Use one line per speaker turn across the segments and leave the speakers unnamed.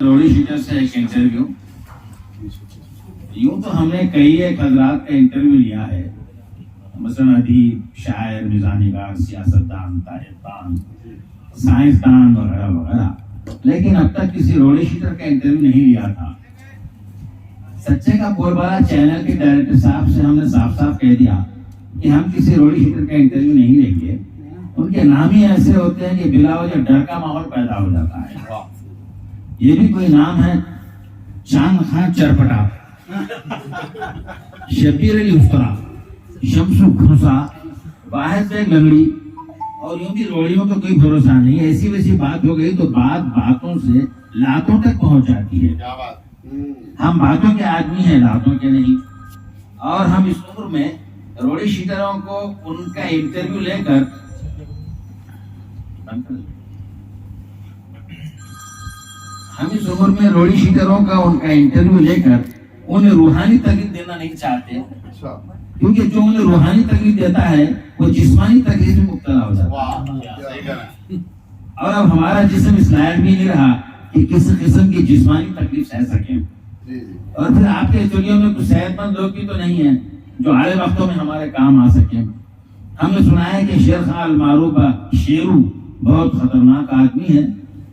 روڑی shatter سے ایک interview. یوں تو ہم نے کئی ایک حضرات کا انٹرویو لیا ہے، مثلا ادیب، شاعر، مزاح نگار، سیاستدان، تاریخدان، سائنسدان وغیرہ وغیرہ، لیکن اب تک کسی روڑی شیٹر کا انٹرویو نہیں لیا تھا. سچے کا بولبالا چینل کے ڈائریکٹر صاحب سے ہم نے صاف صاف کہہ دیا کہ ہم کسی روڑی شیٹر کا انٹرویو نہیں لیں گے. ان کے نام ہی ایسے ہوتے ہیں کہ بلا وجہ ڈر کا ماحول پیدا ہو جاتا ہے. یہ بھی کوئی نام ہے، چاند خان چرپٹا، شبیر علی افطرا، شمسو گھوسا، واحد بیگ لنگڑی، اور یوں بھی روڑیوں کا کوئی بھروسہ نہیں. ایسی ویسی بات ہو گئی تو بات باتوں سے لاتوں تک پہنچ جاتی ہے. ہم باتوں کے آدمی ہیں، لاتوں کے نہیں. اور ہم اس عمر میں روڑی شیٹروں کو ان کا انٹرویو لے کر روڑی شیٹروں کا ان کا انٹرویو لے کر انہیں روحانی تکلیف دینا نہیں چاہتے، کیونکہ جو انہیں روحانی تکلیف دیتا ہے وہ جسمانی تکلیف میں مبتلا ہو جاتا ہے. اور اب ہمارا جسم اس لائق بھی نہیں رہا کہ کسی قسم کی جسمانی تکلیف سہ سکیں. اور پھر آپ کے چولیوں میں کچھ صحت مند لوگ بھی تو نہیں ہیں جو اعلی وقتوں میں ہمارے کام آ سکیں. ہم نے سنا ہے کہ شیر خان المعروف شیرو بہت خطرناک آدمی ہے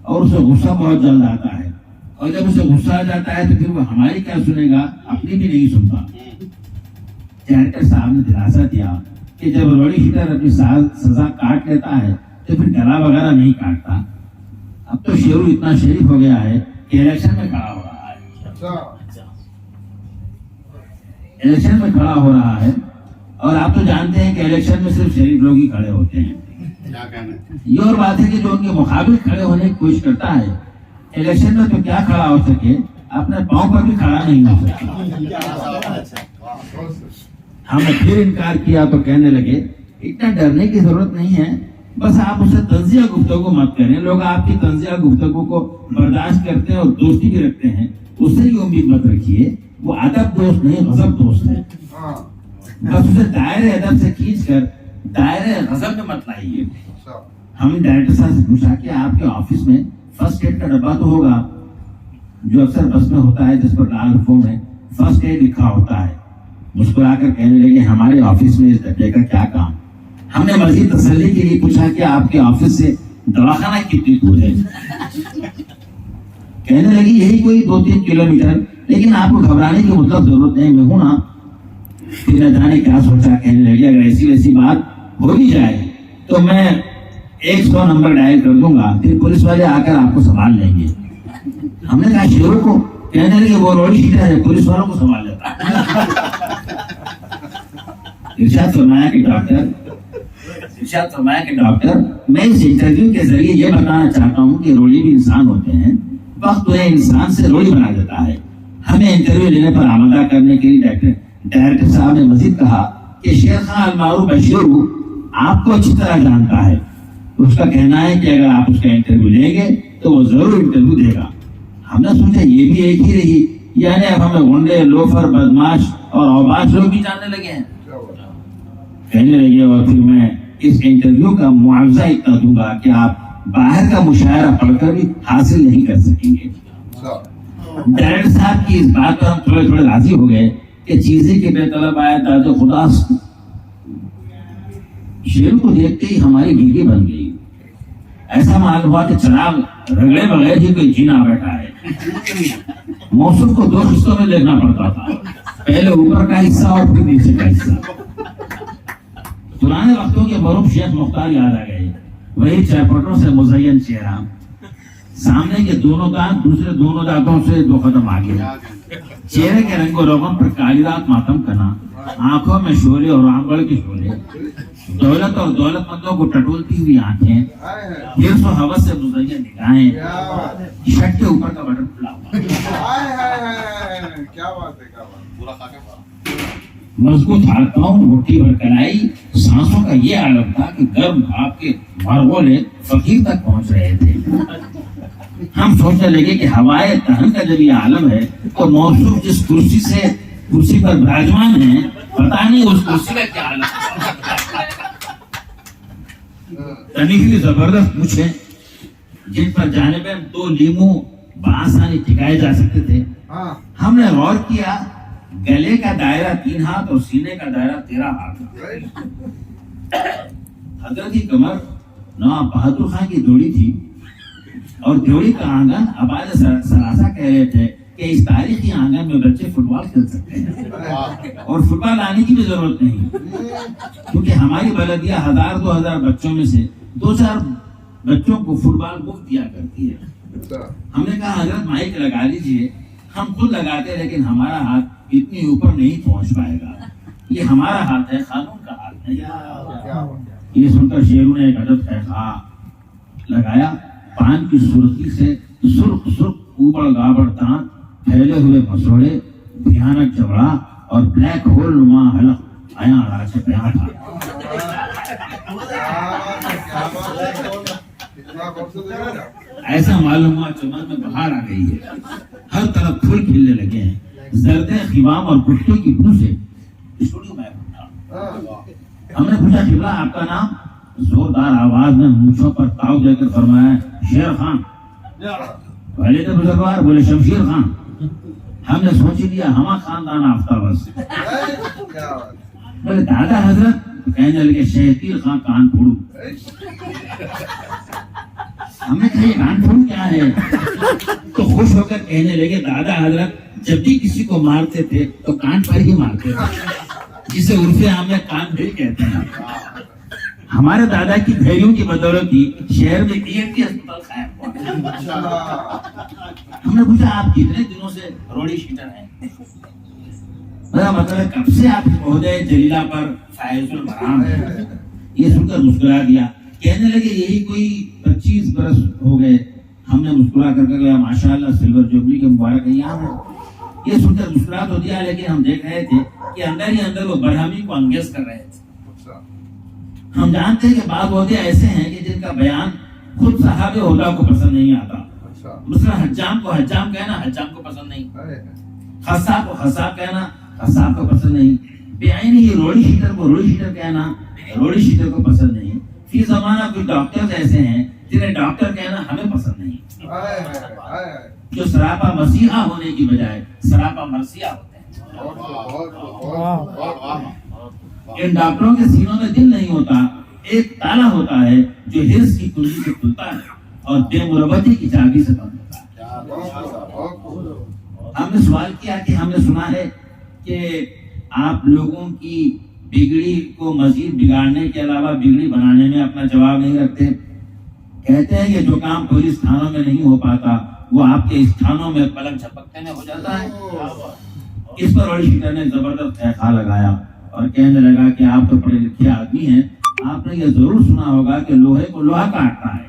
اور اسے غصہ بہت جلد آتا ہے، اور جب اسے غصہ آ جاتا ہے تو پھر وہ ہماری کیا سنے گا، اپنی بھی نہیں سنتا. ڈائریکٹر صاحب نے دلاسا دیا کہ جب روڑی شیٹر اپنی سزا کاٹ لیتا ہے تو پھر گلا وغیرہ نہیں کاٹتا. اب تو شیرو اتنا شریف ہو گیا ہے کہ الیکشن میں کھڑا ہو رہا ہے. اور آپ تو جانتے ہیں کہ الیکشن میں صرف شریف لوگ ہی کھڑے ہوتے ہیں. یہ اور بات ہے کہ جو ان کے مقابل کھڑے ہونے کی کوشش کرتا ہے الیکشن میں تو کیا کھڑا ہو سکے، اپنے پاؤں پر بھی کھڑا نہیں ہو سکتا. ہم نے پھر انکار کیا تو کہنے لگے اتنا ڈرنے کی ضرورت نہیں ہے، بس آپ اسے تنزیہ گفتگو مت کریں. لوگ آپ کی تنزیہ گفتگو کو برداشت کرتے ہیں اور دوستی بھی رکھتے ہیں، اس سے یہ امید مت رکھیے. وہ ادب دوست نہیں، غضب دوست ہے. بس اسے دائرے ادب سے کھینچ کر دائرے غضب میں مت لائیے. ہم نے ڈائریکٹر صاحب سے پوچھا کہ آپ کے آفس میں فرسٹ ایڈ کا ڈبہ تو ہوگا جو اکثر بس میں ہوتا ہے، جس پر لال لکھوں میں فرسٹ ایڈ لکھا ہوتا ہے. مسکرا کر کہنے لگے ہمارے آفس میں اس ڈبے کا کیا کام. ہم نے مزید تسلی کے لیے پوچھا کہ آپ کے آفس سے دواخانہ کتنی دور ہے. کہنے لگی یہی کوئی 2-3 کلومیٹر، لیکن آپ کو گھبرانے کی مطلب ضرورت نہیں، میں ہوں نا. پھر نہ جانے کیا سوچا، کہنے لگی اگر ایسی ویسی بات ہو بھی جائے تو میں 100 نمبر ڈائل کر دوں گا، پھر پولیس والے آ کر آپ کو سنبھال لیں گے. ہم نے کہا شیرو کو، کہنے لگے وہ روڑی شیٹر ہے، پولیس والوں کو سنبھال لیتا ہے. ارشاد فرمایا کہ ڈاکٹر میں اس انٹرویو کے ذریعے یہ بتانا چاہتا ہوں کہ روڑی بھی انسان ہوتے ہیں، وقت انہیں انسان سے روڑی بنا دیتا ہے. ہمیں انٹرویو لینے پر آمادہ کرنے کے لیے ڈائریکٹر صاحب نے مزید کہا کہ شیر خان المعروف شیرو آپ کو اچھی طرح جانتا ہے. اس کا کہنا ہے کہ اگر آپ اس کا انٹرویو لیں گے تو وہ ضرور انٹرویو دے گا. ہم نے سوچا یہ بھی ایک ہی رہی، یعنی اب ہمیں گنڈے، لوفر، بدماش اور اوباش لوگ بھی جاننے لگے ہیں. کہنے لگے اور پھر میں اس انٹرویو کا معاوضہ اتنا دوں گا کہ آپ باہر کا مشاعرہ پڑھ کر بھی حاصل نہیں کر سکیں گے. ڈائریکٹر صاحب کی اس بات پر ہم تھوڑے راضی ہو گئے کہ چیزیں کے بے طلب آئے تاج خدا. شیر کو دیکھتے ہی ہماری گلگی بن گئی. ایسا معلوم ہوا کہ چراغ رگڑے بغیر ہی کوئی جینا بیٹھا ہے. موسم کو 2 حصوں میں دیکھنا پڑتا تھا، پہلے اوپر کا حصہ اور پھر نیچے کا حصہ. پرانے وقتوں کے معروف شیخ مختار یاد آ گئے، وہی چاپٹوں سے مزین چہرہ، سامنے کے دونوں دانت دوسرے دونوں دانتوں سے 2 قدم آگے، چہرے کے رنگ و روغن پر کالی رات ماتم کرنا، آنکھوں میں شعلے اور آنگڑ کے شعلے، دولت اور دولت مندوں کو ٹٹولتی ہوئی آنکھیں، حرص و ہوس سے مزین نگاہیں، شرٹ کے اوپر کا بٹن کھلا ہوا، مضبوط ہاتھوں، مٹھی بھر کلائی، سانسوں کا یہ عالم تھا کہ گرم بھاپ کے مرغولے فقیر تک پہنچ رہے تھے. ہم سوچنے لگے کہ ہوائے دہن کا جب یہ عالم ہے تو موصوف جس کرسی پر براجمان ہیں، پتہ نہیں اس کرسی کا کیا عالم ہے. تنیفی زبردست مچھیں جن پر جانبیں 2 لیمو بآسانی ٹکائے جا سکتے تھے. ہم نے غور کیا گلے کا دائرہ 3 ہاتھ اور سینے کا دائرہ 13 ہاتھ. حضرت کی کمر نواب بہادر خان کی جوڑی تھی اور جوڑی کا آنگن آباد سراسا کہہ رہے تھے کہ اس تاریخی آنگن میں بچے فٹ بال کھیل سکتے ہیں اور فٹ بال آنے کی بھی ضرورت نہیں, کیونکہ ہماری بلدیہ 1000-2000 بچوں میں سے 2-4 بچوں کو فٹ بال مفت دیا کرتی ہے. ہم نے کہا حضرت مائک لگا لیجیے. ہم خود لگاتے لیکن ہمارا ہاتھ اتنی اوپر نہیں پہنچ پائے گا, یہ ہمارا ہاتھ ہے, قانون کا ہاتھ ہے. یہ سن کر شیروں نے ایک عجب خیخا لگایا. پان کی سرخی سے سرخ سرخ اوبڑ گابڑ دانت, پھیلے ہوئے مسوڑے, بھیانک جبڑا اور بلیک ہول نما حلق آیا راج سے پیار تھا. ایسا معلوم ہوا چمن میں بہار آ گئی ہے, ہر طرف پھول کھلنے لگے ہیں. زردے خیمام اور گٹے کی بو سے اسٹوڈیو میں اٹھا. ہم نے پوچھا قبلہ آپ کا نام؟ زوردار آواز میں مونچھوں پر تاؤ دے کر فرمایا شیر خان. پہلے تو بزرگوار بولے شمشیر خان. ہم نے سوچ لیا ہما خاندان آفتاب بس. بولے دادا حضرت, کہنے لگے شہتیر خان کان پھوڑو. ہم نے کہا یہ کان پھوڑو کیا ہے؟ تو خوش ہو کر کہنے لگے دادا حضرت جب بھی کسی کو مارتے تھے تو کان پر ہی مارتے تھے, جسے عرف عام میں کان بھیڑ کہتے ہیں. ہمارے دادا کی بھیڑیوں کی بدولت ہی شہر میں ایک اسپتال قائم ہوا. ہم نے پوچھا آپ کتنے دنوں سے روڑی شیٹر ہیں؟ میرا مطلب کب سے آپ عہدے جلیلہ پر فائز البرام ہے. یہ سن کر مسکرا دیا. کہنے لگے یہی کوئی 25 برس ہو گئے. ہم نے مسکرا کر کہا ماشاءاللہ سلور جوبلی کے مبارک ایام ہے. یہ سن کر مسکرا تو دیا لیکن ہم دیکھ رہے تھے کہ اندر ہی اندر وہ برہمی کو انگیز کر رہے تھے. ہم جانتے ہیں کہ بعض عہدے ایسے ہیں کہ جن کا بیان خود صاحب عہدہ کو پسند نہیں آتا. مثلا حجام کو حجام کہنا حجام کو پسند نہیں, خصاب کو خصاب کہنا خصاب کو پسند نہیں, بے عین ہی روڑی شیٹر کو روڑی شیٹر کہنا روڑی شیٹر کو پسند نہیں. فی زمانہ کچھ ڈاکٹر ایسے ہیں جنہیں ڈاکٹر کہنا ہمیں پسند نہیں, جو سراپا مسیحا ہونے کی بجائے سراپا مرثیہ ہوتے ہیں. ان ڈاکٹروں کے سینوں میں دل نہیں ہوتا, ایک تالا ہوتا ہے جو حرص کی کنجی سے کھلتا ہے اور بے مربتی کی چابی سے بند ہوتا ہے. ہم نے سوال کیا کہ ہم نے سنا ہے کہ آپ لوگوں کی بگڑی کو مزید بگاڑنے کے علاوہ بگڑی بنانے میں اپنا جواب نہیں رکھتے. کہتے ہیں کہ جو کام پولیس تھانوں میں نہیں ہو پاتا وہ آپ کے اس تھانوں میں پلک جھپکتے میں ہو جاتا ہے. اس پر روڑی شیٹر نے زبردست خیخا لگایا اور کہنے لگا کہ آپ تو پڑھے لکھے آدمی ہیں, آپ نے یہ ضرور سنا ہوگا کہ لوہے کو لوہا کاٹتا ہے.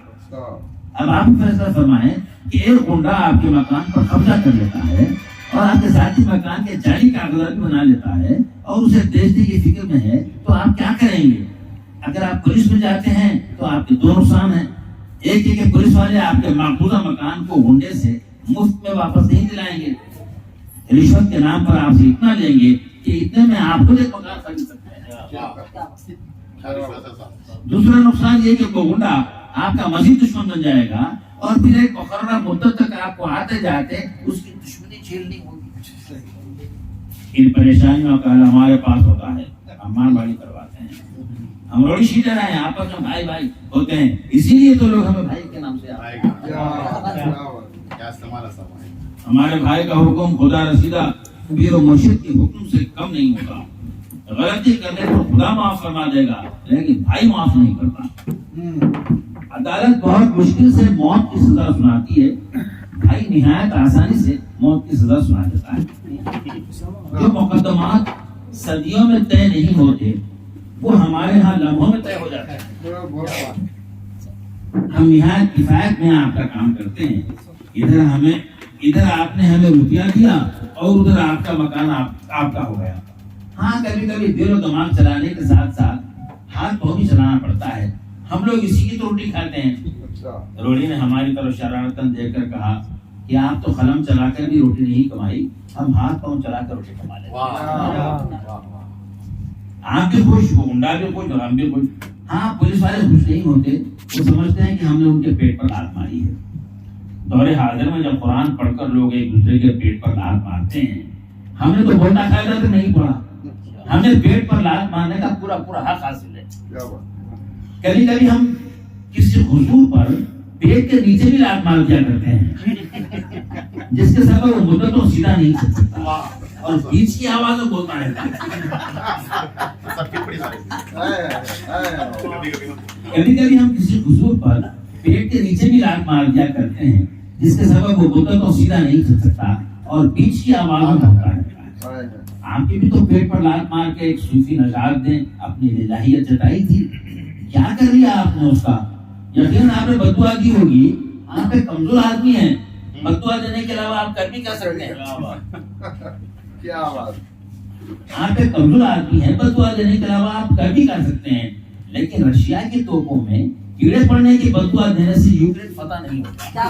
اب آپ فیصلہ فرمائیں کہ ایک گنڈا آپ کے مکان پر قبضہ کر لیتا ہے اور آپ کے ساتھی مکان کے جعلی کاغذات بنا لیتا ہے اور اسے بیچنے کی فکر میں ہے, تو آپ کیا کریں گے؟ اگر آپ پولیس میں جاتے ہیں تو آپ کے 2 نقصان ہیں. ایک ہے کہ پولیس والے آپ کے مقبوضہ مکان کو گنڈے سے مفت میں واپس نہیں دلائیں گے, رشوت کے نام پر آپ سے اتنا لیں گے کہ اتنے میں آپ کو ایک مکان خرید سکتے ہیں. دوسرا نقصان یہ کہ وہ گنڈا آپ کا مزید دشمن بن جائے گا اور پھر ایک مقررہ مدت تک آپ کو آتے جاتے اس کی دشمنی جھیلنی ہوگی. ان پریشانیوں کا حل ہمارے پاس ہوتا ہے, ہم مان باری کرواتے ہیں. ہم روڑی شیٹر ہیں, آپس میں بھائی بھائی ہوتے ہیں, اسی لیے تو لوگ ہمیں بھائی کے نام سے ہمارے بھائی کا حکم خدا رسیدہ پیر و مرشد کے حکم سے کم نہیں ہوتا. غلطی کرنے پر خدا معاف فرما دے گا لیکن بھائی معاف نہیں کرتا. عدالت بہت مشکل سے موت کی سزا سناتی ہے, بھائی نہایت آسانی سے موت کی سزا سنا دیتا ہے. جو مقدمات صدیوں میں طے نہیں ہوتے وہ ہمارے ہاں لمحوں میں طے ہو جاتے ہیں. ہم نہایت کفایت میں آپ کا کام کرتے ہیں. ادھر آپ نے ہمیں روپیہ دیا اور ادھر آپ کا مکان آپ کا ہو گیا. ہاں کبھی کبھی دل و دماغ چلانے کے ساتھ ساتھ ہاتھ پاؤں بھی چلانا پڑتا ہے. ہم لوگ اسی کی تو روٹی کھاتے ہیں. روڑی نے ہماری طرف شرارتاً دیکھ کر کہا کہ آپ تو قلم چلا کر بھی روٹی نہیں کمائی, ہم ہاتھ پاؤں چلا کر روٹی کما لیتے ہیں. آپ بھی خوش, وہ گنڈا بھی خوش اور ہم بھی خوش. ہاں پولیس والے خوش نہیں ہوتے, وہ سمجھتے ہیں کہ ہم نے ان کے پیٹ پر ہاتھ ماری ہے. دور حاضر میں جب قرآن پڑھ کر لوگ ایک دوسرے کے پیٹ پر لات مارتے ہیں، ہم نے تو بولنا قاعدہ تو نہیں پڑھا، ہمیں پیٹ پر لات مارنے کا پورا پورا حق حاصل ہے۔ کبھی کبھی ہم کسی حضور پر پیٹ کے نیچے بھی لات مار دیا کرتے ہیں، جس کے سبب وہ مدتوں سیدھا نہیں چل سکتا اور بیچ کی آواز میں بولتا رہتا ہے۔ کبھی کبھی ہم کسی حضور پر پیٹ کے نیچے بھی لات مار دیا کرتے ہیں، جس کے سبب وہ مدتوں سیدھا نہیں چل سکتا اور بیچ کی آواز میں بولتا رہتا ہے۔ آپ کی بھی تو پیٹ پر لات مار کے ایک صوفی نژاد نے اپنی الہیت جتائی تھی، کیا کر لیا آپ نے اس کا؟ یقین آپ نے بددعا کی ہوگی، آپ ایک کمزور آدمی ہیں، بددعا دینے کے علاوہ آپ کر بھی کیا سکتے ہیں؟
کیا بات،
آپ ایک کمزور آدمی ہیں، بددعا دینے کے علاوہ آپ کر بھی کر سکتے ہیں، لیکن رشیا کی توپوں میں کیڑے پڑنے کی بددعا دینے سے یوکرین فتح نہیں ہوتا۔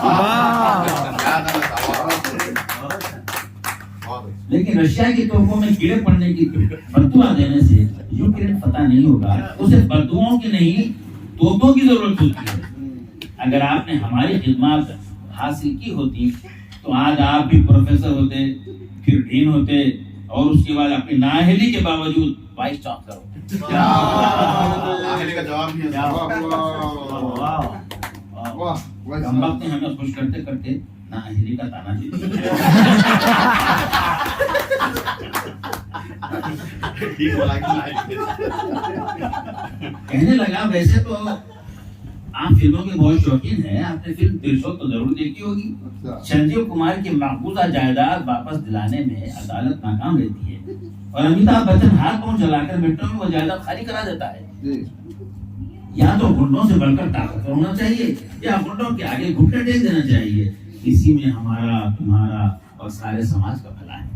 لیکن رشیا کی توپوں میں کیڑے پڑنے کی بددعا دینے سے یوکرین فتح نہیں ہوگا، اسے بددعاؤں کی نہیں توپوں کی ضرورت ہوتی ہے۔ اگر آپ نے ہماری خدمات حاصل کی ہوتی تو آج آپ بھی پروفیسر ہوتے، پھر ڈین ہوتے، اور اس کے بعد اپنی نااہلی کے باوجود وائس چانسلر ہوتے۔
نااہلی کا جواب نہیں ہے۔
ہم وقت ہمیں خوش کرتے کرتے نااہلی کا تانا دیتے۔ کہنے لگا ویسے تو آپ فلموں کے بہت شوقین ہیں، آپ نے فلم ترشول تو ضرور دیکھی ہوگی۔ سنجیو کمار کی مقبوضہ جائیداد واپس دلانے میں عدالت ناکام رہتی ہے اور امیتابھ بچن ہاتھ پاؤں چلا کر منٹوں میں وہ جائیداد خالی کرا دیتا ہے۔ یا تو گنڈوں سے بڑھ کر طاقتور ہونا چاہیے یا گنڈوں کے آگے گھٹنے ٹیک دینا چاہیے، اسی میں ہمارا تمہارا اور سارے سماج کا بھلا ہے۔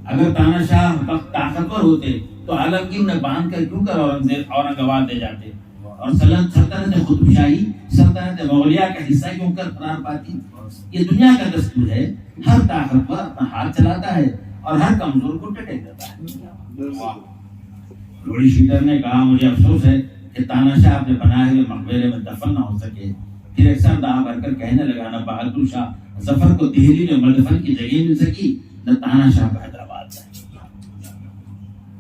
اگر تاناشاہ وقت طاقتور ہوتے تو عالمگیر نے باندھ کر کیوں کر اورنگاباد دے جاتے اور سلطنت قطب شاہی سلطنت مغلیہ کا حصہ کیوں کر قرار پاتی؟ یہ دنیا کا دستور ہے، ہر طاقتور اپنا ہاتھ چلاتا ہے اور ہر کمزور کو ٹٹیک دیتا ہے۔ لوڑی شیٹر نے کہا مجھے افسوس ہے کہ تاناشاہ اپنے بنائے ہوئے مقبرے میں دفن نہ ہو سکے۔ پھر ایک سر دہا بھر کر کہنے لگا نہ بہادر شاہ ظفر کو دہلی میں مدفن کی جگہ مل سکی، نہ تاناشاہ کو حیدرآباد میں۔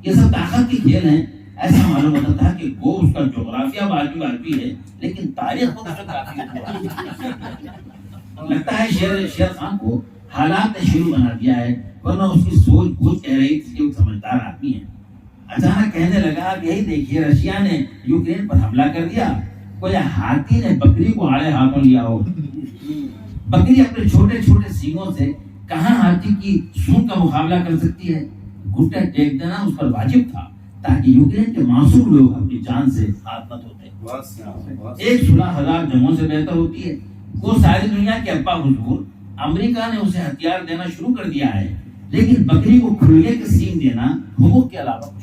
یہ سب طاقت کے کھیل ہیں۔ ایسا معلوم ہوتا تھا کہ وہ اس کا جغرافیہ واقعی ہے لیکن تاریخ کو کافی لگتا ہے شیر خان کو حالات نے شروع بنا دیا ہے، ورنہ اس کی سوچ بوجھ کہہ رہی تھی کہ وہ سمجھدار آدمی ہے۔ اچانک کہنے لگا کہ یہی دیکھیے رشیا نے یوکرین پر حملہ کر دیا، کوئی ہاتھی نے بکری کو آڑے ہاتھوں لیا ہو۔ بکری اپنے چھوٹے چھوٹے سینگوں سے کہاں ہاتھی کی سونگ کا مقابلہ کر سکتی ہے؟ گھٹنے ٹیک دینا اس پر واجب تھا تاکہ یوکرین کے معصوم لوگ اپنی جان سے ہاتھ نہ دھوتے۔ ایک صلح 1000 جنگوں سے بہتر ہوتی ہے۔ وہ ساری دنیا کے ابا حضور امریکہ نے اسے ہتھیار دینا شروع کر دیا ہے، لیکن بکری کو کھلے کے سینگ دینا حقوق کے علاوہ کچھ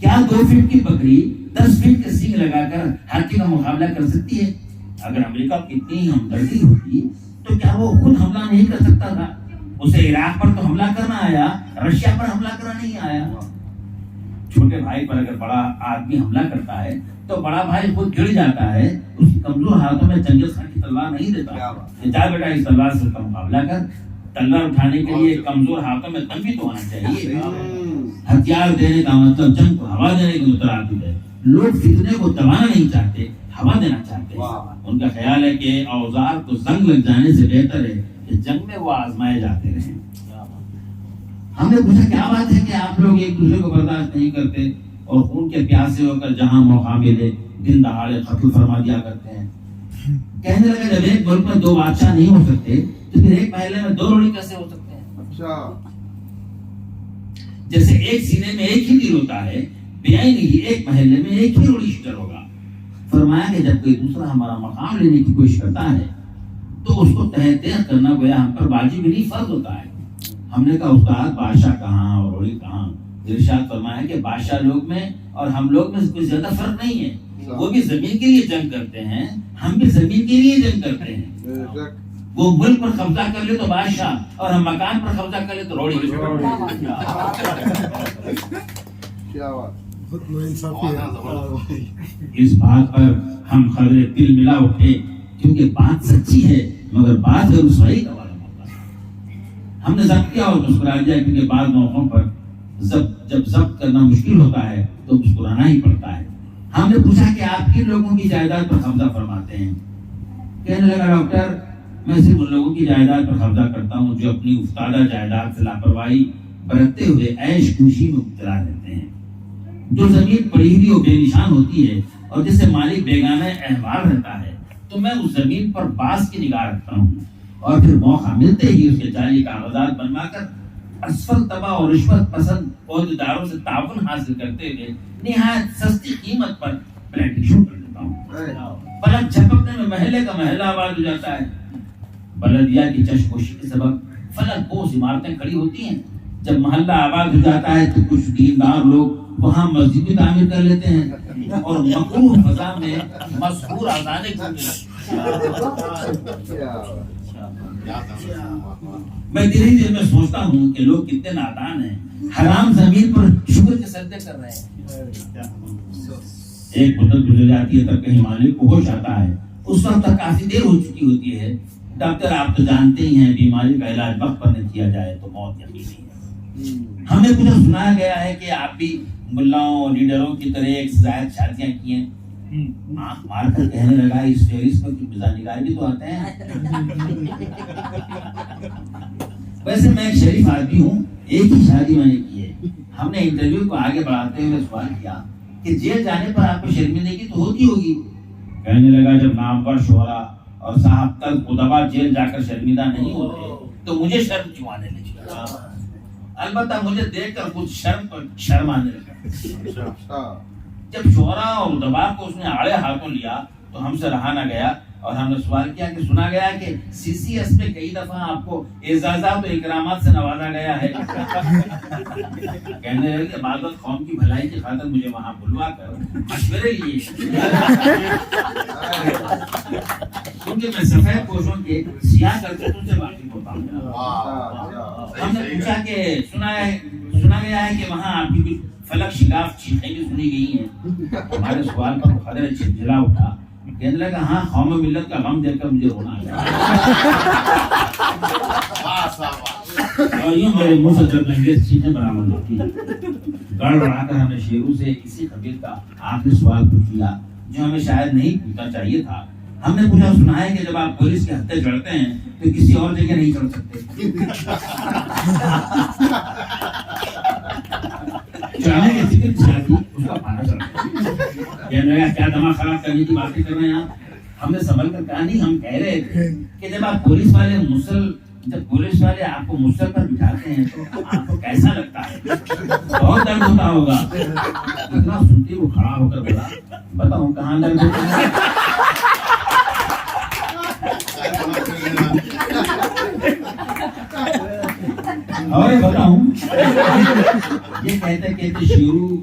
کیا 2 فٹ کی بکری 10 فٹ کے سینگ لگا کر ہاتھی کا مقابلہ کر سکتی ہے؟ اگر امریکہ کی اتنی ہمدردی ہوتی تو کیا وہ خود حملہ نہیں کر سکتا تھا؟ اسے عراق پر تو حملہ کرنا آیا، رشیا پر حملہ کرنا نہیں آیا۔ چھوٹے بھائی پر اگر بڑا آدمی حملہ کرتا ہے تو بڑا بھائی خود گر جاتا ہے، اس کی کمزور ہاتھوں میں چنگیز خان کی تلوار نہیں دیتا کہ جا بیٹا اس تلوار سے اس کا مقابلہ کر۔ تلوار اٹھانے کے لیے کمزور ہاتھوں میں دم بھی تو ہونا چاہیے۔ ہتھیار دینے کا مطلب جنگ کو ہوا دینے کے مترادف ہے۔ لوگ فتنے کو دبانا نہیں چاہتے، ہوا دینا چاہتے ہیں۔ ان کا خیال ہے کہ اوزار کو زنگ لگ جانے سے بہتر ہے کہ جنگ میں وہ آزمائے جاتے رہیں۔ ہم نے پوچھا کیا بات ہے کہ آپ لوگ ایک دوسرے کو برداشت نہیں کرتے اور خون کے پیاسے ہو کر جہاں موقع ملے دن دہاڑے قتل فرما دیا کرتے ہیں؟ کہنے لگا جب ایک ملک میں 2 بادشاہ نہیں ہو سکتے تو پھر ایک محلے میں 2 روڑی کیسے ہو سکتے ہیں؟ جیسے ایک سینے میں ایک ہی تیر ہوتا ہے، بیائی نہیں ایک محلے میں ایک ہی روڑی شیٹر ہوگا۔ فرمایا کہ جب کوئی دوسرا ہمارا مقام لینے کی کوشش کرتا ہے تو اس کو تحقیق کرنا گویا ہم پر واجب نہیں فرض ہوتا ہے۔ ہم نے کہا استاد بادشاہ کہاں اور روڑی کہاں؟ ارشاد فرمایا کہ بادشاہ لوگ میں اور ہم لوگ میں کوئی زیادہ فرق نہیں ہے۔ وہ بھی زمین کے لیے جنگ کرتے ہیں، ہم بھی زمین کے لیے جنگ کرتے ہیں۔ وہ ملک پر قبضہ کر لے تو بادشاہ اور ہم مکان پر قبضہ کر لے تو روڑی۔
بہت ناانصافی ہے.
اس بات پر ہم خبر دل ملا اٹھے کیونکہ بات سچی ہے مگر بات ہے رسوائی کا والا موقع. ہم نے ضبط کیا اور مسکرا دیا کیونکہ بعض موقعوں پر جب ضبط کرنا مشکل ہوتا ہے تو مسکرانا ہی پڑتا ہے. ہم نے پوچھا کہ آپ کن لوگوں کی جائیداد پر قبضہ فرماتے ہیں؟ کہنے لگا ڈاکٹر میں صرف ان لوگوں کی جائیداد پر قبضہ کرتا ہوں جو اپنی افتادہ جائیداد سے لاپرواہی برتتے ہوئے عیش خوشی میں مبتلا رہتے ہیں. جو زمین پڑی ہوئی اور بے نشان ہوتی ہے اور جس سے مالک بیگانہ احوال رہتا ہے تو میں اس زمین پر باز کی نگاہ رکھتا ہوں اور پھر موقع ملتے ہی اس کے جعلی کاغذات بنوا کر اسفل طبع اور رشوت پسند عہدیداروں سے تعاون حاصل کرتے ہوئے نہایت سستی قیمت پر پلانٹنگ شروع کر دیتا ہوں. پلک جھپکنے میں محلے کا محلہ آباد ہو جاتا ہے. بلدیہ کی چشموشی کے سبب فلک بوس عمارتیں کھڑی ہوتی ہیں. جب محلہ آباد ہو جاتا ہے تو کچھ دیندار لوگ وہاں مسجد بھی تعمیر کر لیتے ہیں اور مکروہ فضا میں مذکور آزادے میں دھیرے دھیرے میں سوچتا ہوں کہ لوگ کتنے نادان ہیں. حرام زمین پر شکر کے سجدے کر رہے ہیں. ایک مدت گزر جاتی ہے تب کہیں مالک کو ہوش آتا ہے. اس وقت تک کافی دیر ہو چکی ہوتی ہے. ڈاکٹر آپ تو جانتے ہی ہیں بیماری کا علاج وقت پر نہ کیا جائے تو موت یقینی ہے. ہم نے کچھ سنایا گیا ہے کہ آپ بھی ملاؤں اور لیڈروں کی طرح ایک سے زائد شادیاں کی ہیں. آنکھ مار کر کہنے لگا اس فہرست پر کچھ مزاح بھی تو آتے ہیں. ویسے میں ایک شریف آدمی ہوں, ایک ہی شادی میں نے کی ہے. ہم نے انٹرویو کو آگے بڑھاتے ہوئے سوال کیا کہ جیل جانے پر آپ کو شرمندگی تو ہوتی ہوگی. کہنے لگا جب نامور شعرا اور صاحب تک ادبا جیل جا کر شرمندہ نہیں ہوتے تو مجھے شرم کیوں آنے لگی. البتہ مجھے دیکھ کر کچھ شرم آنے لگا. جب شعرا اور ادبا کو اس نے آڑے ہاتھوں لیا تو ہم سے رہا نہ گیا اور ہم نے سوال کیا کہ سنا گیا کہ سی سی ایس میں کئی دفعہ آپ کو اعزازات و اکرامات سے نوازا گیا ہے. کہنے لگے کہ بعد وقت قوم کی بھلائی کی خاطر مجھے وہاں بلوا کر مشورے لیے کیونکہ میں سفید پوشوں کے سیاہ کرتوتوں سے واقف ہوتا ہوں. ہم نے پوچھا کہ سنا گیا ہے کہ وہاں آپ کی کچھ فلک شگاف چیخیں بھی سنی گئی ہیں. ہمارے سوال پر خدر جھلا اٹھا. کہنے لگا ہاں قوم و ملت کا غم دیکھ کر مجھے رونا آیا. اور یوں میرے منہ سے جب انگریز چیزیں برآمد ہوتی ہیں. گڑ بڑھا کر ہمیں شیرو سے اسی قبیل کا آخری سوال پوچھ لیا جو ہمیں شاید نہیں پوچھنا چاہیے تھا. ہم نے پوچھا سنا ہے کہ جب آپ پولیس کے ہتھے چڑھتے ہیں تو کسی اور جگہ نہیں چڑھ سکتے. چڑھنے کی فکر چاہتی اس کا پانا چڑھتا. کہنے لگا کیا دماغ خراب کرنے کی باتیں کر رہے ہیں آپ. ہم نے سنبھل کر کہا نہیں ہم کہہ رہے تھے کہ جب پولیس والے آپ کو مسل پر بٹھاتے ہیں تو آپ کو کیسا لگتا ہے. بہت درد ہوتا ہوگا. اتنا سنتے وہ کھڑا ہو کر بولا بتاؤں کہاں درد ہوتا ہے. اور بتاؤں یہ کہتے کہتے شروع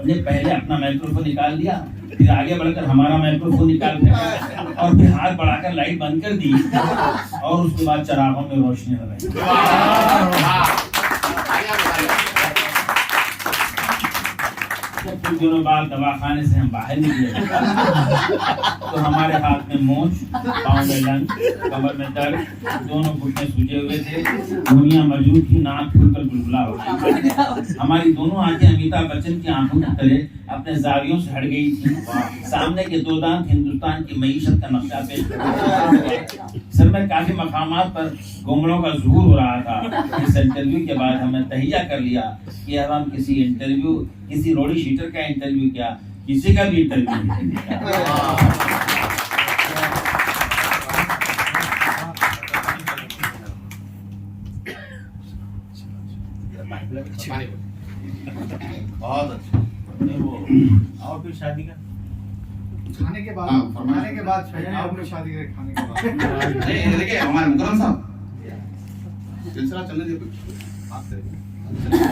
نے پہلے اپنا مائکروفون نکال دیا, پھر آگے بڑھ کر ہمارا مائکروفون نکال دیا اور پھر ہاتھ بڑھا کر لائٹ بند کر دی اور اس کے بعد چراغوں میں روشنی لگائی. کچھ دنوں بعد دواخانے سے ہم باہر نکلے تو ہمارے ہاتھ میں مونچھ, پاؤں میں لنگ, کمر میں درد, دونوں گھٹنے سوجے ہوئے تھے, دنیا موجود تھی, ناک کھل کر بلبلا ہو گئی. ہماری دونوں آنکھیں امیتابھ بچن کی آنکھوں کی طرح اپنے زاویوں سے ہٹ گئی تھی. سامنے کے دو دانت ہندوستان کی معیشت کا نقشہ پیش کرتے. سر میں کافی مقامات پر گونگڑوں کا ظہور ہو رہا تھا. اس انٹرویو کے بعد ہم نے تہیہ کر لیا کہ اب ہم کسی روڑی شیٹر کا انٹرویو کیا کسی کا بھی انٹرویو نہیں دیں.
بہت اچھا.
اور پھر شادی کا
کھانے کے بعد شادی کے کھانے کے بعد
نہیں دیکھیے ہمارے مکرم صاحب سلسلہ چلنے دے.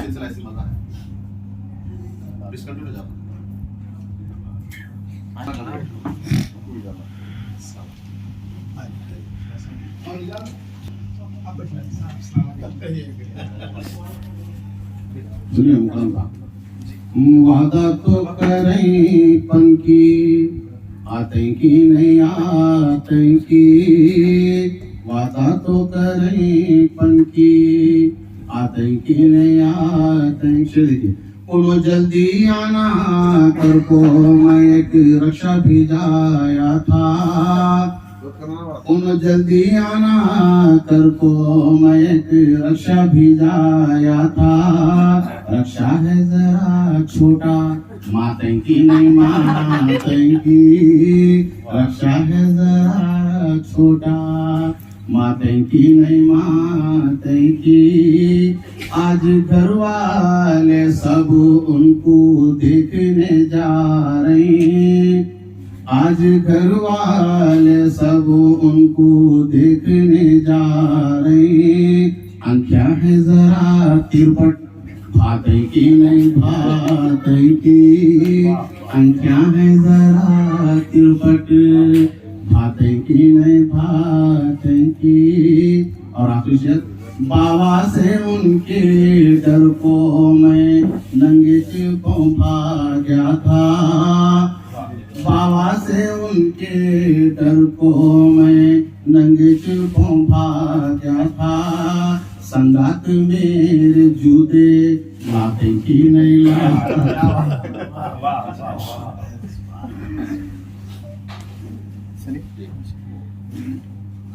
سلسلہ ایسی مزہ ہے. ڈسکنٹینیو ہو جاتا
سنیے مکرم صاحب
وعدہ تو کریں پن کی آتے کی نہیں آتے کی وعدہ تو کریں پن کی آتے کی نہیں آتے کی انہوں جلدی آنا کر کو میں ایک رکشا بھیجایا تھا انہوں جلدی آنا کر کو میں ایک رکشا بھیجایا تھا رکشا ہے ذرا چھوٹا ماتیں کی نہیں ماتیں کی رکشا ہے ذرا چھوٹا ماتیں کی نہیں ماتیں کی آج گھر والے سب ان کو دیکھنے جا رہے ہیں آج گھر والے سب ان کو دیکھنے جا رہے ہیں آنکھیں ہے ذرا ترپٹ بھاتیں کی نہیں بھاتیں کی آنکھیں ہے ذرا ترپٹ بھاتیں کی نہیں بھاتیں کی اور آخری شعر بابا سے ان کے ڈر کو میں ننگے چیخوں بھاگا تھا بابا سے ان کے ڈر کو میں ننگے چیخوں بھاگا تھا سنگات میرے جوتے لاتے کی نہیں لاتا